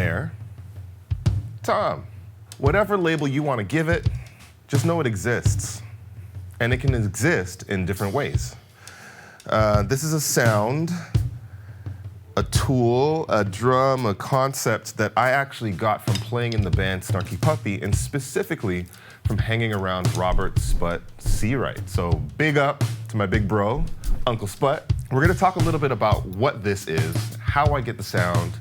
snare, tom. Whatever label you want to give it, just know it exists. And it can exist in different ways. This is a sound, a tool, a drum, a concept that I actually got from playing in the band Snarky Puppy, and specifically from hanging around Robert Sput Searight. So big up to my big bro, Uncle Sput. We're gonna talk a little bit about what this is, how I get the sound,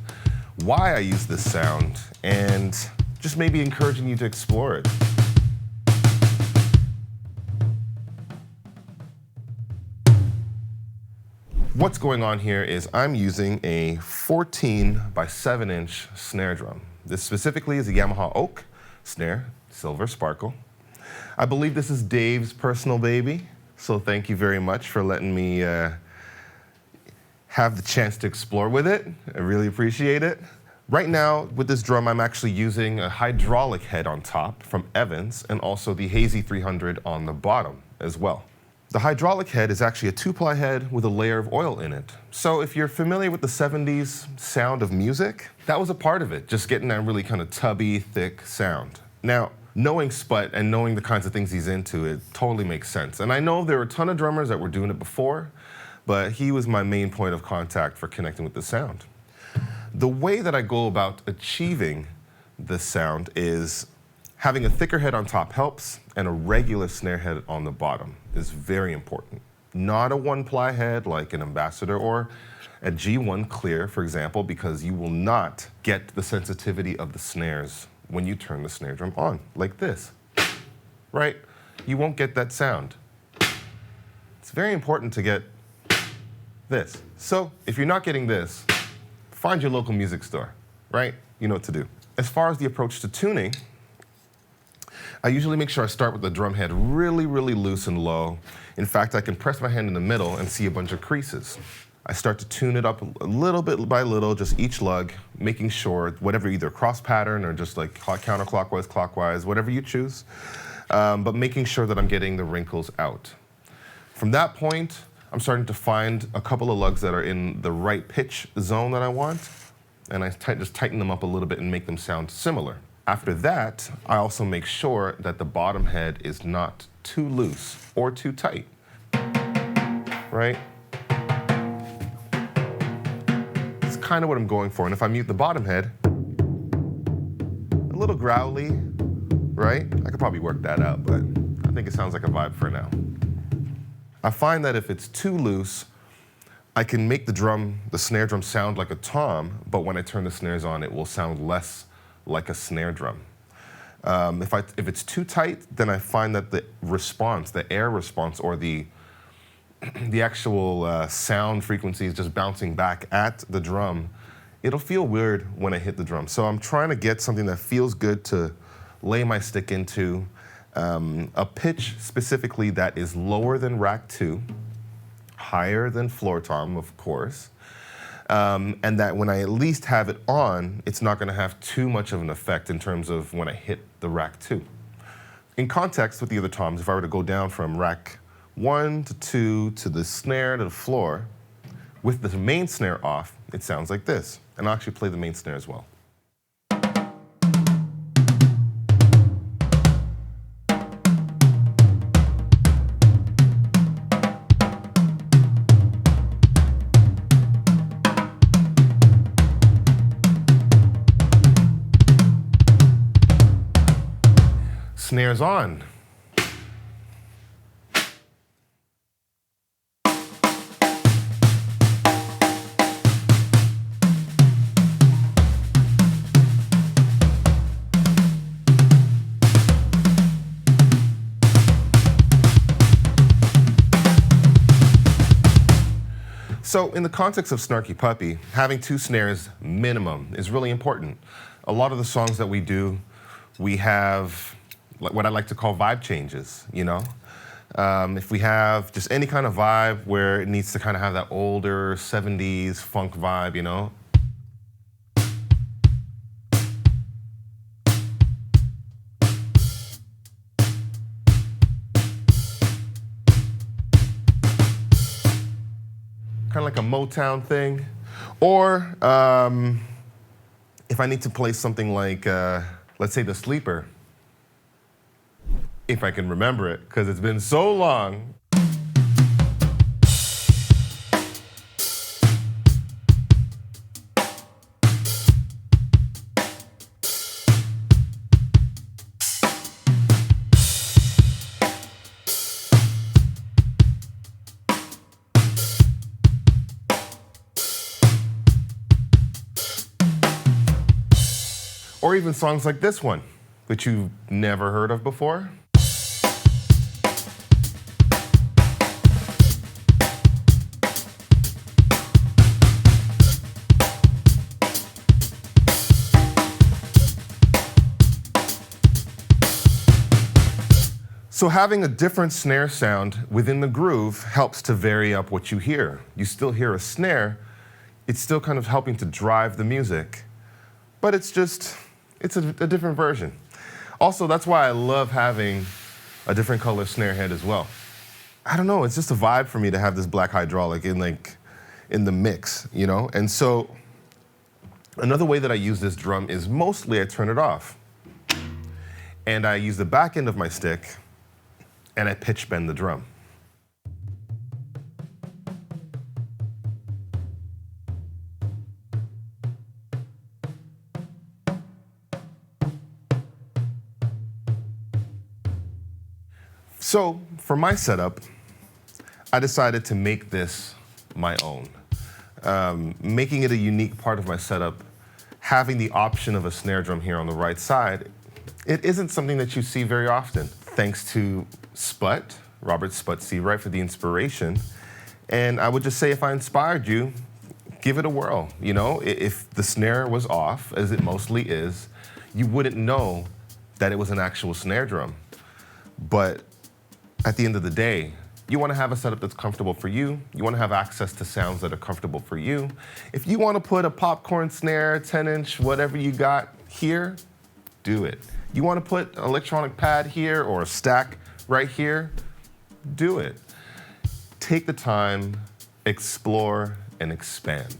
why I use this sound, and just maybe encouraging you to explore it. What's going on here is I'm using a 14 by 7-inch snare drum. This specifically is a Yamaha Oak snare, silver sparkle. I believe this is Dave's personal baby, so thank you very much for letting me have the chance to explore with it. I really appreciate it. Right now, with this drum, I'm actually using a hydraulic head on top from Evans, and also the Hazy 300 on the bottom as well. The hydraulic head is actually a 2-ply head with a layer of oil in it. So if you're familiar with the 70s sound of music, that was a part of it, just getting that really kind of tubby, thick sound. Now, knowing Sput and knowing the kinds of things he's into, it totally makes sense. And I know there were a ton of drummers that were doing it before, but he was my main point of contact for connecting with the sound. The way that I go about achieving this sound is having a thicker head on top helps, and a regular snare head on the bottom is very important. Not a 1-ply head like an Ambassador or a G1 clear, for example, because you will not get the sensitivity of the snares when you turn the snare drum on, like this, right? You won't get that sound. It's very important to get this. So if you're not getting this, find your local music store, right? You know what to do. As far as the approach to tuning, I usually make sure I start with the drum head really, really loose and low. In fact, I can press my hand in the middle and see a bunch of creases. I start to tune it up a little bit by little, just each lug, making sure whatever, either cross pattern or just like counterclockwise, clockwise, whatever you choose, but making sure that I'm getting the wrinkles out. From that point, I'm starting to find a couple of lugs that are in the right pitch zone that I want, and I just tighten them up a little bit and make them sound similar. After that, I also make sure that the bottom head is not too loose or too tight, right? It's kind of what I'm going for. And if I mute the bottom head, a little growly, right? I could probably work that out, but I think it sounds like a vibe for now. I find that if it's too loose, I can make the snare drum sound like a tom, but when I turn the snares on, it will sound less like a snare drum. If it's too tight, then I find that the response, the air response, or the actual sound frequency is just bouncing back at the drum. It'll feel weird when I hit the drum. So I'm trying to get something that feels good to lay my stick into, a pitch specifically that is lower than rack 2, higher than floor tom, of course, and that when I at least have it on, it's not going to have too much of an effect in terms of when I hit the rack 2. In context with the other toms, if I were to go down from rack 1 to 2 to the snare to the floor, with the main snare off, it sounds like this. And I'll actually play the main snare as well. Snares on. So in the context of Snarky Puppy, having 2 snares minimum is really important. A lot of the songs that we do, we have what I like to call vibe changes, you know? If we have just any kind of vibe where it needs to kind of have that older 70s funk vibe, you know? Kind of like a Motown thing. Or If I need to play something like, let's say the sleeper, if I can remember it, because it's been so long. Or even songs like this one, which you've never heard of before. So having a different snare sound within the groove helps to vary up what you hear. You still hear a snare, it's still kind of helping to drive the music, but it's a different version. Also, that's why I love having a different color snare head as well. I don't know, it's just a vibe for me to have this black hydraulic in the mix, you know? And so another way that I use this drum is mostly I turn it off. And I use the back end of my stick and I pitch bend the drum. So for my setup, I decided to make this my own. Making it a unique part of my setup, having the option of a snare drum here on the right side, it isn't something that you see very often. Thanks to Sput, Robert Sput Searight, for the inspiration. And I would just say, if I inspired you, give it a whirl. You know, if the snare was off, as it mostly is, you wouldn't know that it was an actual snare drum. But at the end of the day, you want to have a setup that's comfortable for you. You want to have access to sounds that are comfortable for you. If you want to put a popcorn snare, 10-inch, whatever you got here, do it. You want to put an electronic pad here or a stack right here, do it. Take the time, explore, and expand.